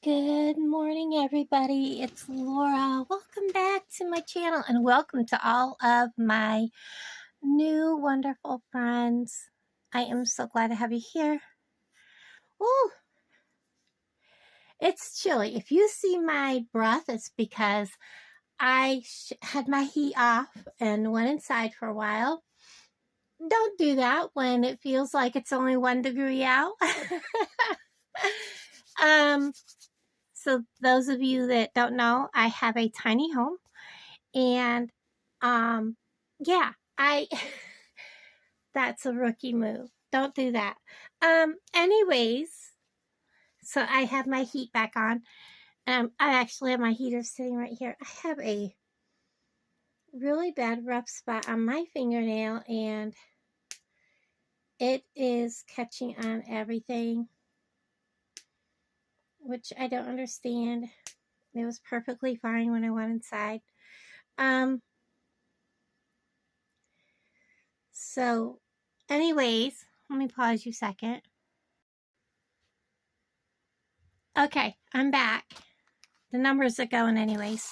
Good morning, everybody. It's Laura. Welcome back to my channel and welcome to all of my new wonderful friends. I am so glad to have you here. Ooh, it's chilly. If you see my breath, it's because I had my heat off and went inside for a while. Don't do that when it feels like it's only 1 degree out. So those of you that don't know, I have a tiny home and yeah, that's a rookie move. Don't do that. Anyways, so I have my heat back on. I actually have my heater sitting right here. I have a really bad rough spot on my fingernail and it is catching on everything, which I don't understand. It was perfectly fine when I went inside. So anyways, let me pause you a second. Okay, I'm back. The numbers are going anyways.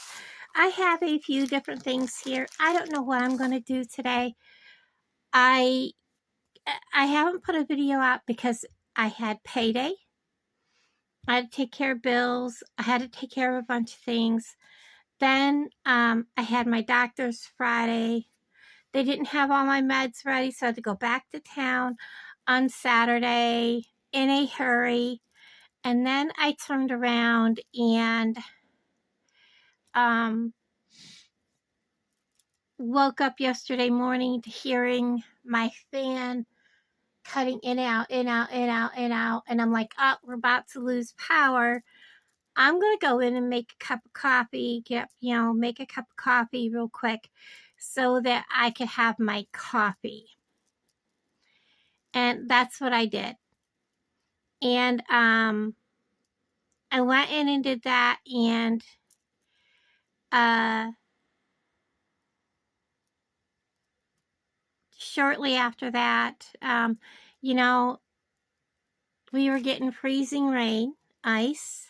I have a few different things here. I don't know what I'm going to do today. I haven't put a video out because I had payday. I had to take care of bills. I had to take care of a bunch of things. Then I had my doctor's Friday. They didn't have all my meds ready, so I had to go back to town on Saturday in a hurry. And then I turned around and woke up yesterday morning to hearing my fan cutting in, out, in, out, in, out, in, out. And I'm like, oh, we're about to lose power. I'm going to go in and make a cup of coffee, make a cup of coffee real quick so that I could have my coffee. And that's what I did. And I went in and did that, and shortly after that, we were getting freezing rain, ice,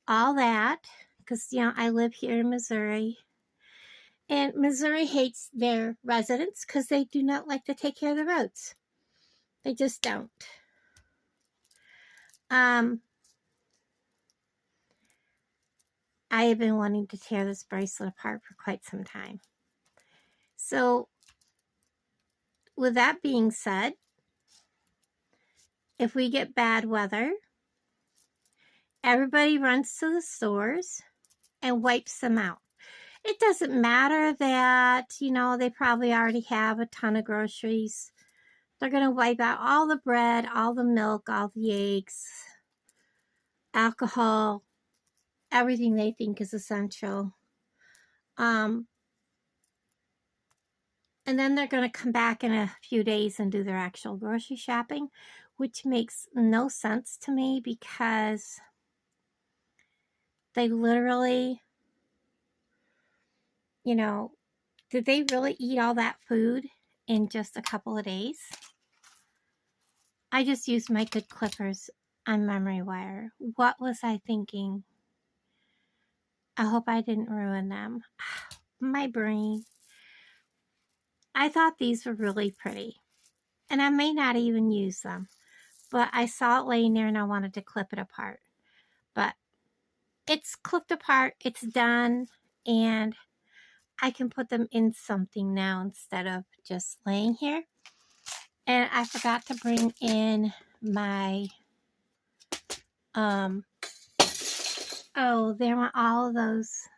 all that, because, I live here in Missouri. And Missouri hates their residents because they do not like to take care of the roads. They just don't. I have been wanting to tear this bracelet apart for quite some time. So, with that being said, if we get bad weather, everybody runs to the stores and wipes them out. It doesn't matter that, they probably already have a ton of groceries. They're going to wipe out all the bread, all the milk, all the eggs, alcohol, everything they think is essential. And then they're going to come back in a few days and do their actual grocery shopping, which makes no sense to me because they literally, did they really eat all that food in just a couple of days? I just used my good clippers on memory wire. What was I thinking? I hope I didn't ruin them. My brain. I thought these were really pretty. And I may not even use them. But I saw it laying there and I wanted to clip it apart. But it's clipped apart. It's done. And I can put them in something now instead of just laying here. And I forgot to bring in my, there were all of those.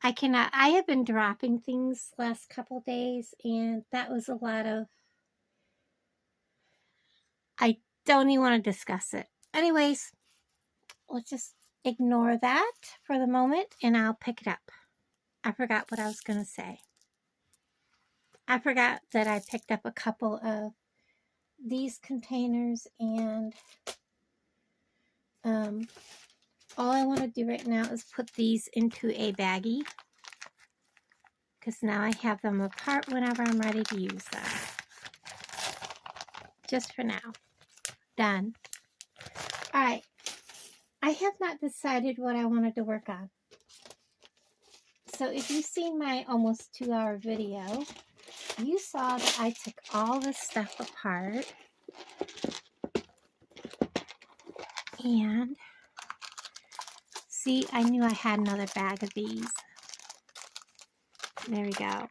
I have been dropping things last couple days, and that was a lot of, I don't even want to discuss it. Anyways, let's just ignore that for the moment, and I'll pick it up. I forgot what I was going to say. I forgot that I picked up a couple of these containers, and all I want to do right now is put these into a baggie because now I have them apart whenever I'm ready to use them. Just for now. Done. All right. I have not decided what I wanted to work on. So if you've seen my almost 2-hour video, you saw that I took all this stuff apart and see, I knew I had another bag of these. There we go.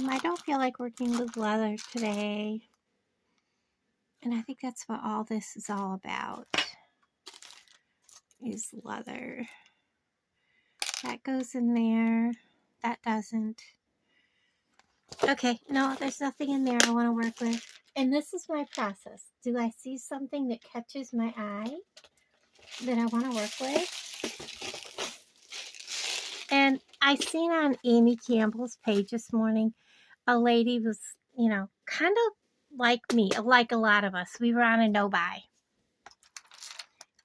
I don't feel like working with leather today. And I think that's what all this is all about, is leather. That goes in there. That doesn't. Okay, no, there's nothing in there I want to work with. And this is my process. Do I see something that catches my eye that I want to work with? And I seen on Amy Campbell's page this morning, a lady was, you know, kind of like me, like a lot of us. We were on a no-buy.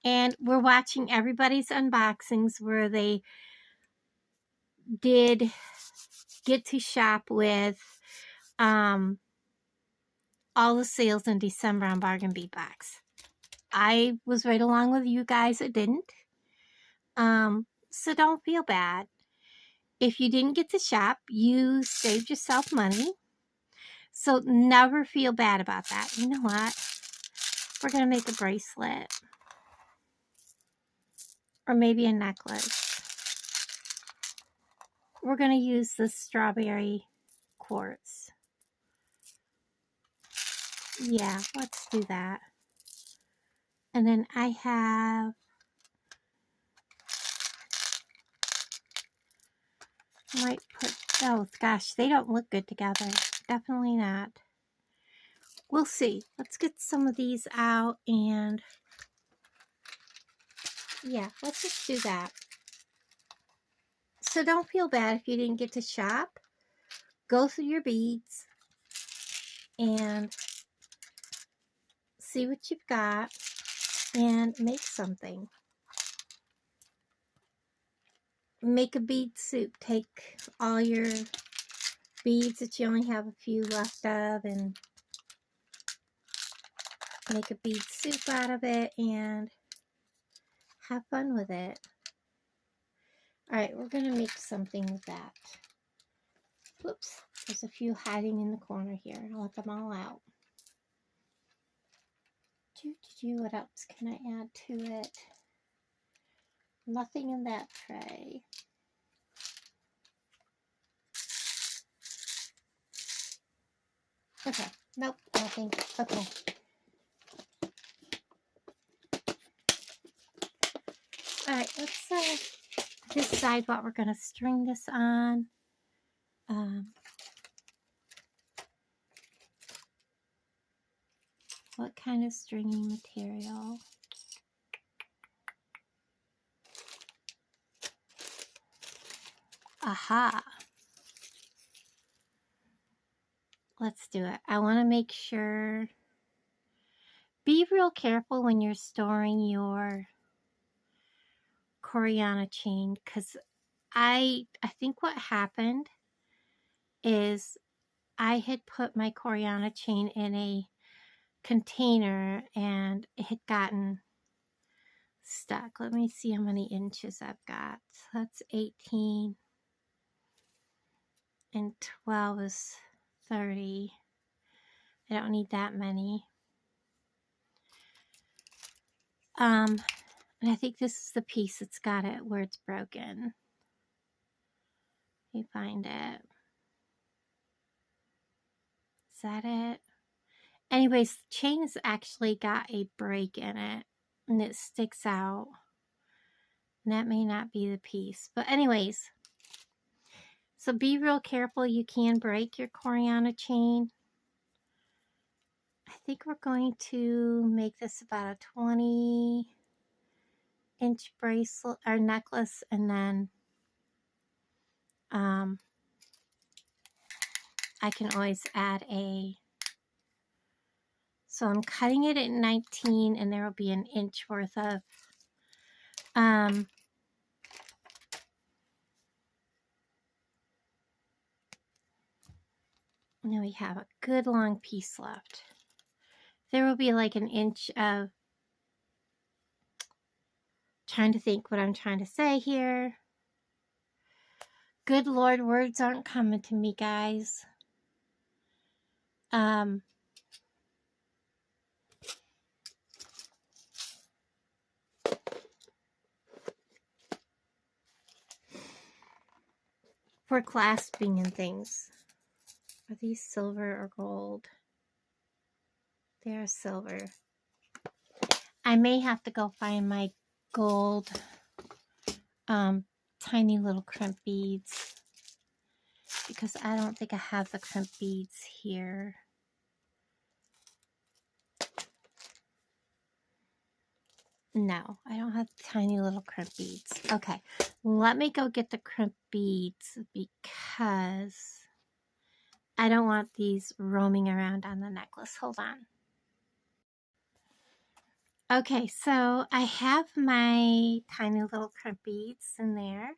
And we're watching everybody's unboxings where they did get to shop with all the sales in December on Bargain Bead Box. I was right along with you guys that didn't. So don't feel bad. If you didn't get to shop, you saved yourself money. So never feel bad about that. You know what? We're going to make a bracelet. Or maybe a necklace. We're going to use this strawberry quartz. Yeah, let's do that. And then I have, might put, oh gosh, they don't look good together. Definitely not. We'll see. Let's get some of these out and yeah, let's just do that. So don't feel bad if you didn't get to shop. Go through your beads and see what you've got and make something. Make a bead soup. Take all your beads that you only have a few left of and make a bead soup out of it and have fun with it. Alright, we're going to make something with that. Whoops, there's a few hiding in the corner here. I'll let them all out. What else can I add to it? Nothing in that tray. Okay, nope, nothing. Okay. Alright, let's decide what we're going to string this on. What kind of stringing material? Aha! Let's do it. I want to make sure. Be real careful when you're storing your coreana chain, because I think what happened is I had put my coreana chain in a container and it had gotten stuck. Let me see how many inches I've got. So that's 18 and 12 is 30. I don't need that many. And I think this is the piece that's got it where it's broken. Let me find it. Is that it? Anyways, the chain has actually got a break in it and it sticks out. And that may not be the piece. But anyways, so be real careful. You can break your coreana chain. I think we're going to make this about a 20-inch bracelet or necklace, and then I can always add a, so I'm cutting it at 19 and there will be an inch worth of and then we have a good long piece left. There will be like an inch of Trying to think what I'm trying to say here. Good Lord, words aren't coming to me, guys. For clasping and things. Are these silver or gold? They are silver. I may have to go find my gold tiny little crimp beads, because I don't think I have the crimp beads here. No, I don't have tiny little crimp beads. Okay, let me go get the crimp beads, because I don't want these roaming around on the necklace. Hold on. Okay, so I have my tiny little crimp beads in there.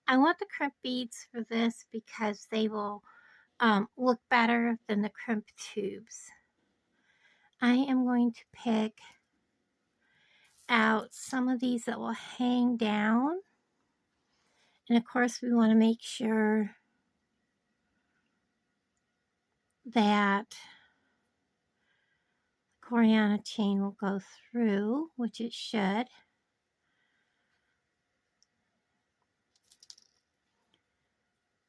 I want the crimp beads for this because they will look better than the crimp tubes. I am going to pick out some of these that will hang down. And of course, we want to make sure that the coreana chain will go through, which it should.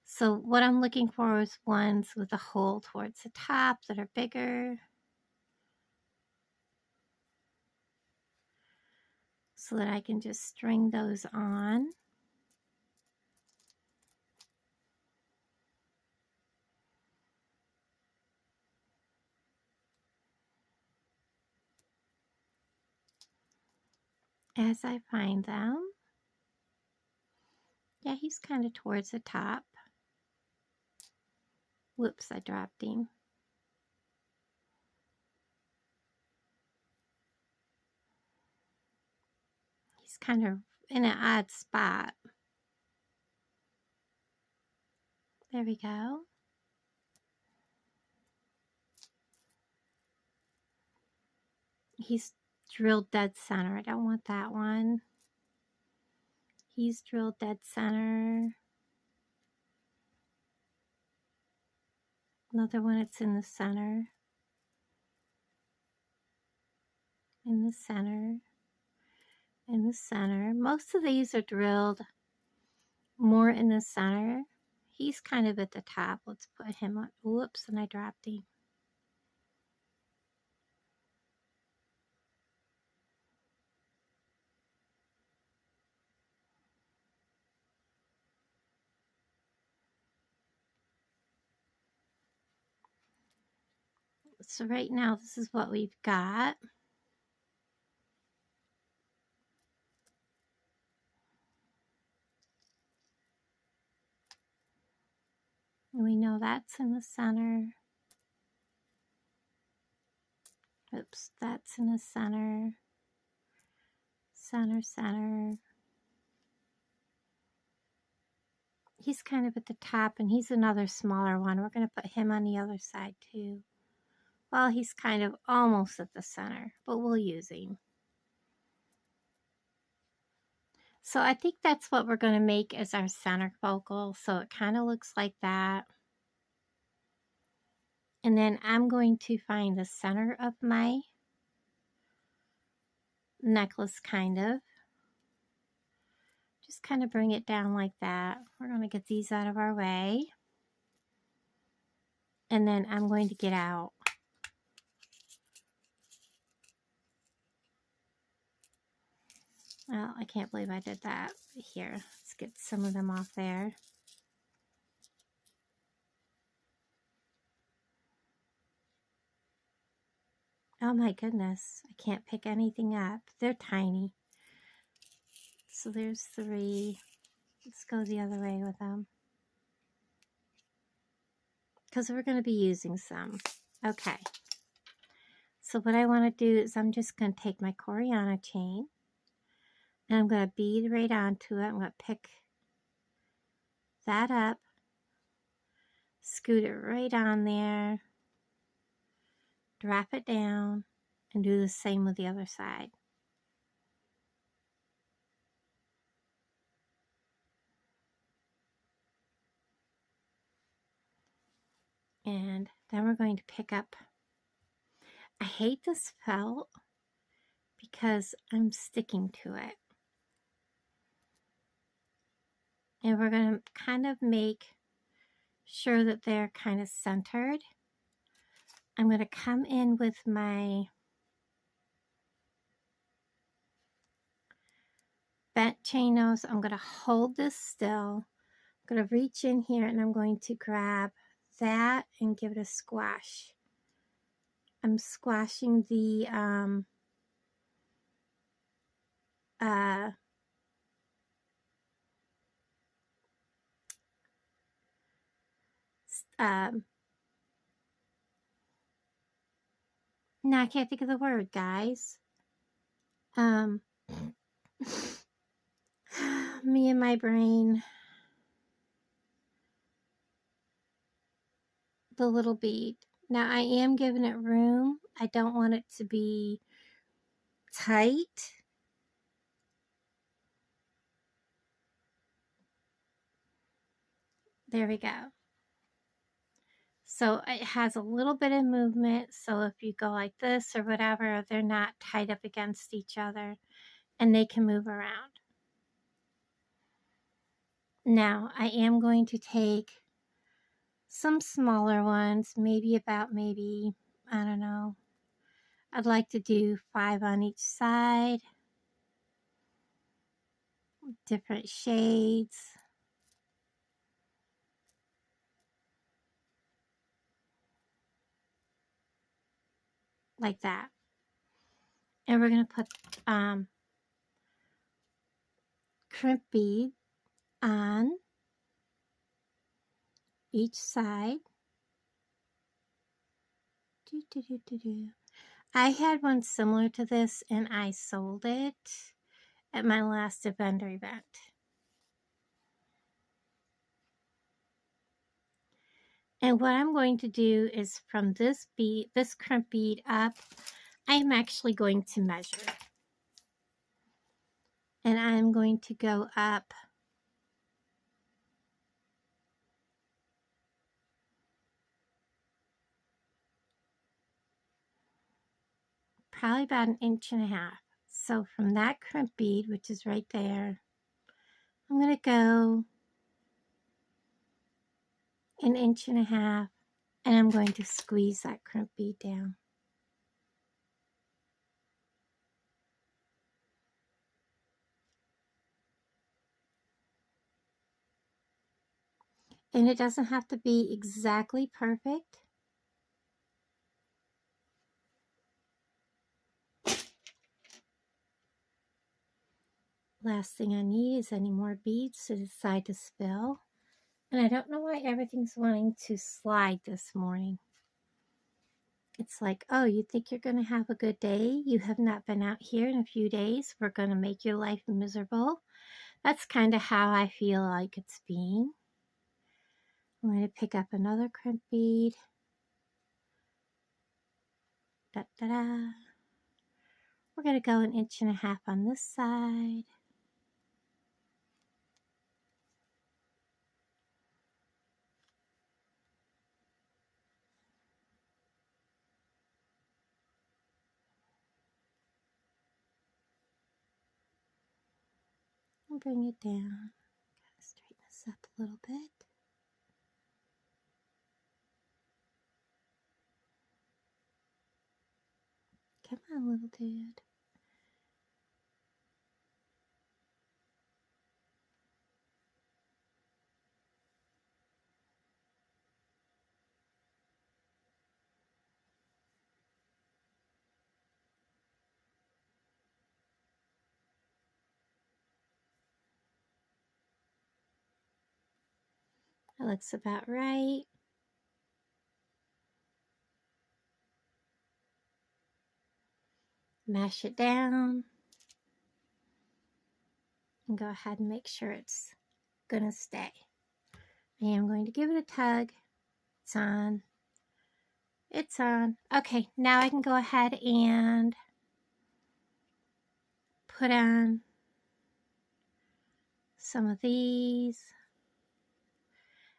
So what I'm looking for is ones with a hole towards the top that are bigger, so that I can just string those on. As I find them. Yeah, he's kind of towards the top. Whoops, I dropped him. He's kind of in an odd spot. There we go. He's drilled dead center. I don't want that one. He's drilled dead center. Another one, it's in the center. In the center. In the center. Most of these are drilled more in the center. He's kind of at the top. Let's put him on. Whoops, and I dropped him. So right now, this is what we've got. And we know that's in the center. Oops, that's in the center. Center, center. He's kind of at the top, and he's another smaller one. We're going to put him on the other side too. Well, he's kind of almost at the center, but we'll use him. So I think that's what we're going to make as our center focal. So it kind of looks like that. And then I'm going to find the center of my necklace, kind of. Just kind of bring it down like that. We're going to get these out of our way. And then I'm going to get out. Well, I can't believe I did that. Here, let's get some of them off there. Oh my goodness, I can't pick anything up. They're tiny. So there's 3. Let's go the other way with them, because we're going to be using some. Okay. So what I want to do is I'm just going to take my coreana chain, and I'm going to bead right onto it. I'm going to pick that up, scoot it right on there, drop it down, and do the same with the other side. And then we're going to pick up, I hate this felt because I'm sticking to it. And we're going to kind of make sure that they're kind of centered. I'm going to come in with my bent chain nose. I'm going to hold this still. I'm going to reach in here and I'm going to grab that and give it a squash. I'm squashing the no, I can't think of the word, guys. Me and my brain. The little bead. Now I am giving it room. I don't want it to be tight. There we go. So it has a little bit of movement. So if you go like this or whatever, they're not tied up against each other and they can move around. Now I am going to take some smaller ones, maybe, I don't know. I'd like to do 5 on each side, different shades. Like that. And we're going to put crimp bead on each side. I had one similar to this and I sold it at my last vendor event. And what I'm going to do is from this bead, this crimp bead up, I'm actually going to measure. And I'm going to go up probably about 1.5 inches. So from that crimp bead, which is right there, I'm going to go 1.5 inches, and I'm going to squeeze that crimp bead down. And it doesn't have to be exactly perfect. Last thing I need is any more beads to decide to spill. And I don't know why everything's wanting to slide this morning. It's like, oh, you think you're going to have a good day? You have not been out here in a few days. We're going to make your life miserable. That's kind of how I feel like it's being. I'm going to pick up another crimp bead. Da-da-da. We're going to go 1.5 inches on this side. And bring it down. Gotta straighten this up a little bit. Come on, little dude. That looks about right. Mash it down. And go ahead and make sure it's gonna stay. I am going to give it a tug. It's on. It's on. Okay, now I can go ahead and put on some of these.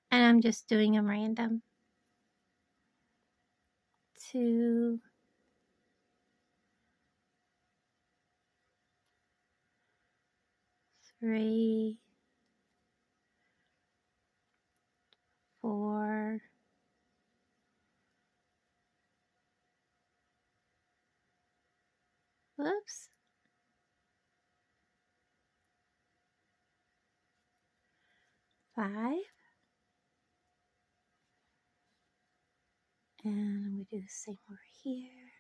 And I'm just doing them random. 2, 3, 4, 5, and we do the same over here.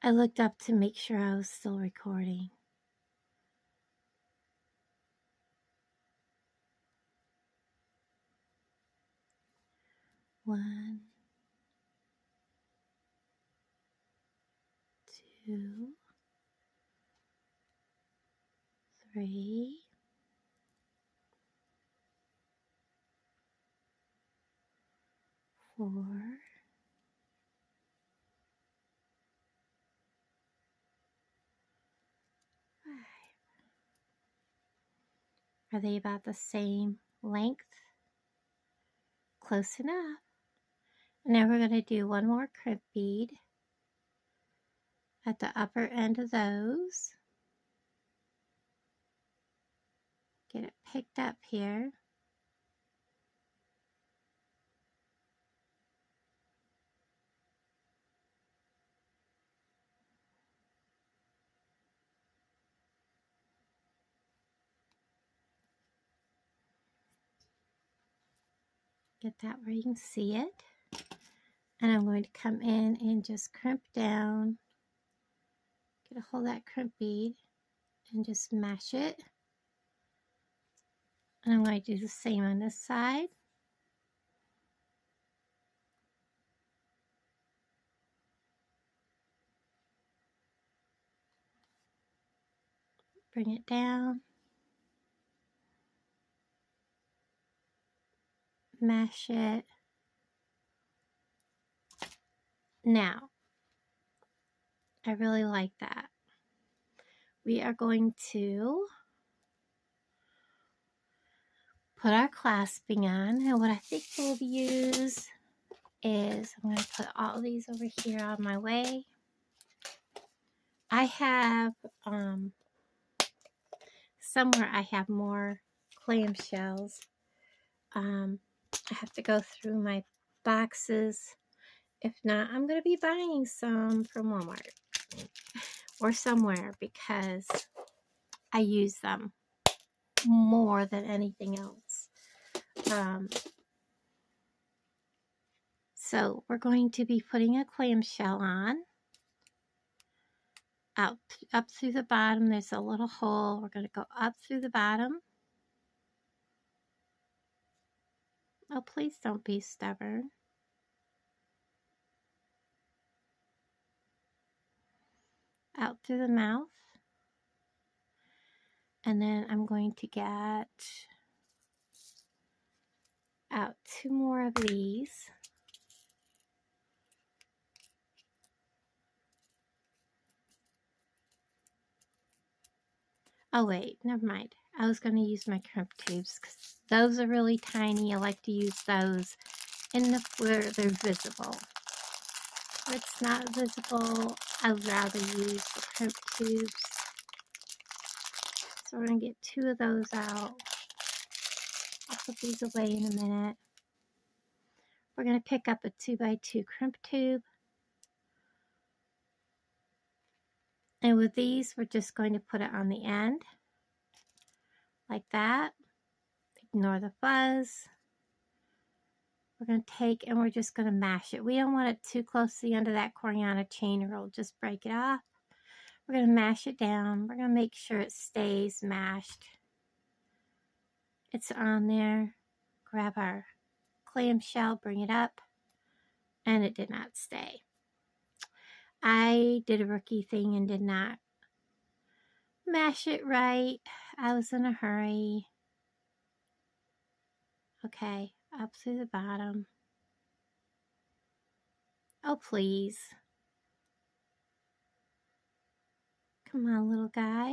I looked up to make sure I was still recording. One, 2, 3, 4, 5. Are they about the same length? Close enough. And now we're going to do one more crimp bead at the upper end of those. Get it picked up here. Get that where you can see it. And I'm going to come in and just crimp down. Get a hold of that crimp bead and just mash it. And I'm going to do the same on this side. Bring it down. Mash it. Now, I really like that. We are going to put our clasping on, and what I think we'll use is, I'm going to put all these over here on my way. I have, somewhere I have more clamshells. I have to go through my boxes. If not, I'm going to be buying some from Walmart or somewhere because I use them more than anything else. So we're going to be putting a clamshell on. Up through the bottom, there's a little hole. We're going to go up through the bottom. Oh, please don't be stubborn. Out through the mouth. And then I'm going to get out 2 more of these. Oh wait, never mind. I was going to use my crimp tubes because those are really tiny. I like to use those in the where they're visible. If it's not visible, I'd rather use the crimp tubes. So we're going to get 2 of those out. I'll put these away in a minute. We're going to pick up a 2x2 crimp tube. And with these, we're just going to put it on the end. Like that. Ignore the fuzz. We're going to take and we're just going to mash it. We don't want it too close to the end of that coreana chain or it'll just break it off. We're going to mash it down. We're going to make sure it stays mashed. It's on there. Grab our clamshell, bring it up, and it did not stay. I did a rookie thing and did not mash it right. I was in a hurry. Okay, up through the bottom. Oh, please. Come on, little guy.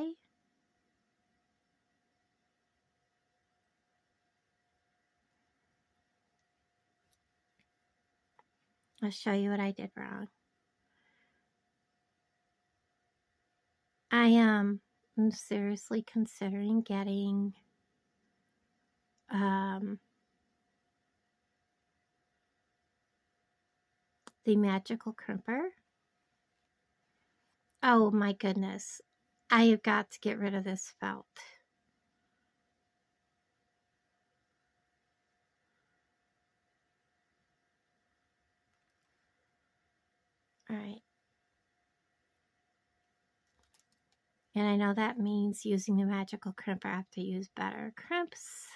I'll show you what I did wrong. I'm seriously considering getting the magical crimper. Oh my goodness. I have got to get rid of this felt. All right. And I know that means using the magical crimper. I have to use better crimps.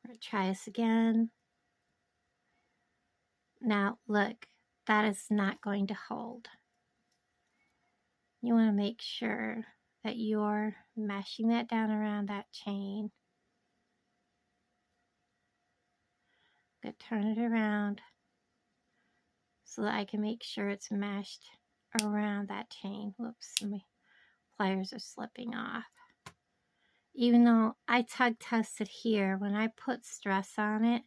We're going to try this again. Now, look, that is not going to hold. You want to make sure that you're meshing that down around that chain. I'm going to turn it around so that I can make sure it's meshed around that chain. Whoops, my pliers are slipping off. Even though I tug tested here, when I put stress on it,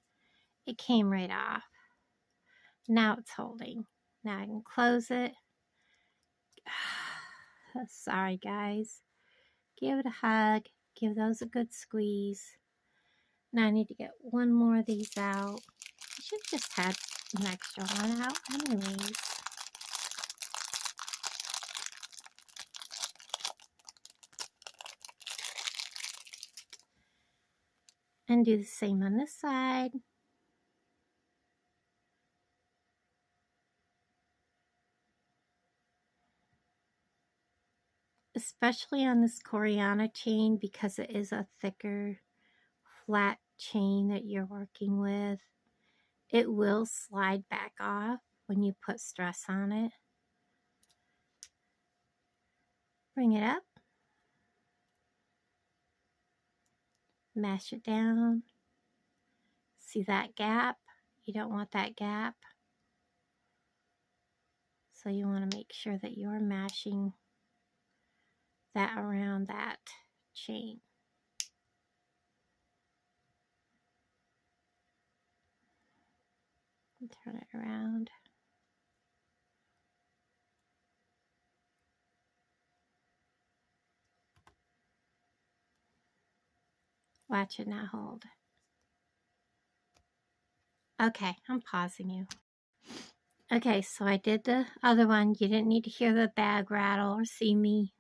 it came right off. Now it's holding. Now I can close it. Sorry guys. Give it a hug. Give those a good squeeze. Now I need to get one more of these out. I should have just had an extra one out anyways. And do the same on this side. Especially on this coreana chain, because it is a thicker flat chain that you're working with, it will slide back off when you put stress on it. Bring it up, mash it down. See that gap? You don't want that gap. So you want to make sure that you're mashing that around that chain. And turn it around. Watch it now hold. Okay, I'm pausing you. Okay, so I did the other one. You didn't need to hear the bag rattle or see me,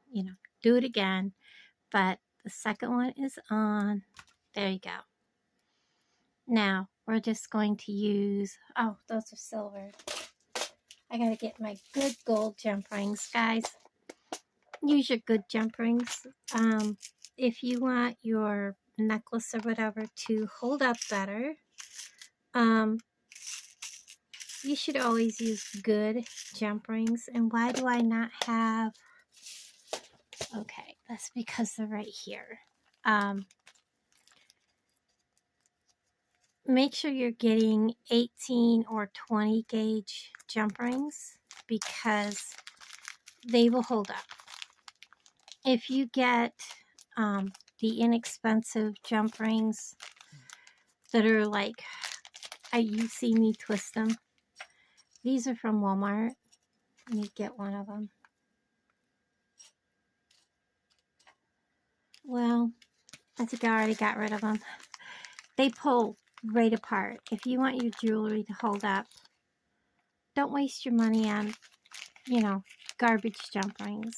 do it again. But the second one is on. There you go. Now, we're just going to use, oh, those are silver. I gotta get my good gold jump rings, guys. Use your good jump rings. If you want your necklace or whatever to hold up better, you should always use good jump rings. And why do I not have, okay, that's because they're right here. Make sure you're getting 18 or 20 gauge jump rings because they will hold up. If you get the inexpensive jump rings that are like, you see me twist them. These are from Walmart. Let me get one of them. Well, I think I already got rid of them. They pull right apart. If you want your jewelry to hold up, don't waste your money on, garbage jump rings.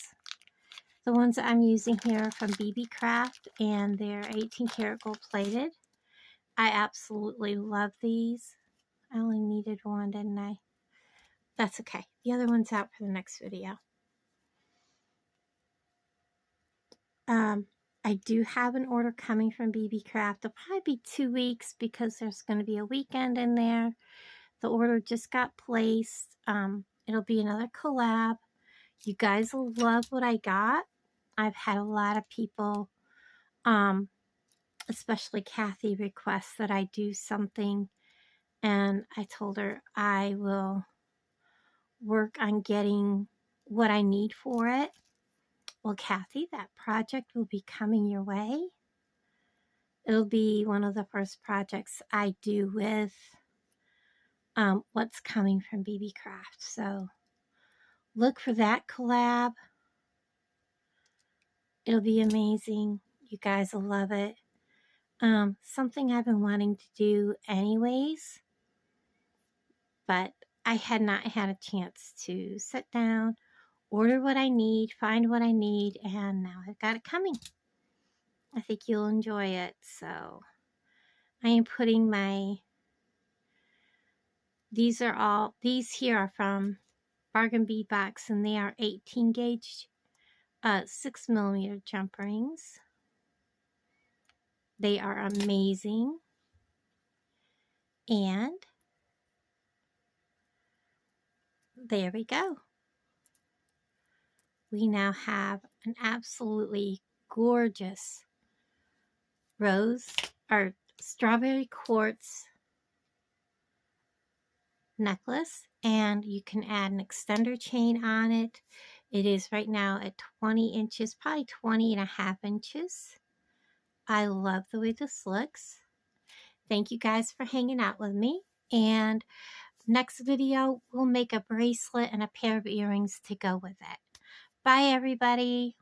The ones that I'm using here are from BB Craft, and they're 18 karat gold plated. I absolutely love these. I only needed one, didn't I? That's okay. The other one's out for the next video. I do have an order coming from BB Craft. It'll probably be 2 weeks because there's going to be a weekend in there. The order just got placed. It'll be another collab. You guys will love what I got. I've had a lot of people, especially Kathy, request that I do something. And I told her I will work on getting what I need for it. Well, Kathy, that project will be coming your way. It'll be one of the first projects I do with what's coming from BB Craft. So look for that collab. It'll be amazing. You guys will love it. Something I've been wanting to do anyways, but I had not had a chance to sit down, order what I need, find what I need, and now I've got it coming. I think you'll enjoy it. So I am putting these here are from Bargain Bead Box, and they are 18 gauge 6mm jump rings. They are amazing. And there we go. We now have an absolutely gorgeous strawberry quartz necklace, and you can add an extender chain on it. It is right now at 20 inches, probably 20.5 inches. I love the way this looks. Thank you guys for hanging out with me, and next video we'll make a bracelet and a pair of earrings to go with it. Bye everybody.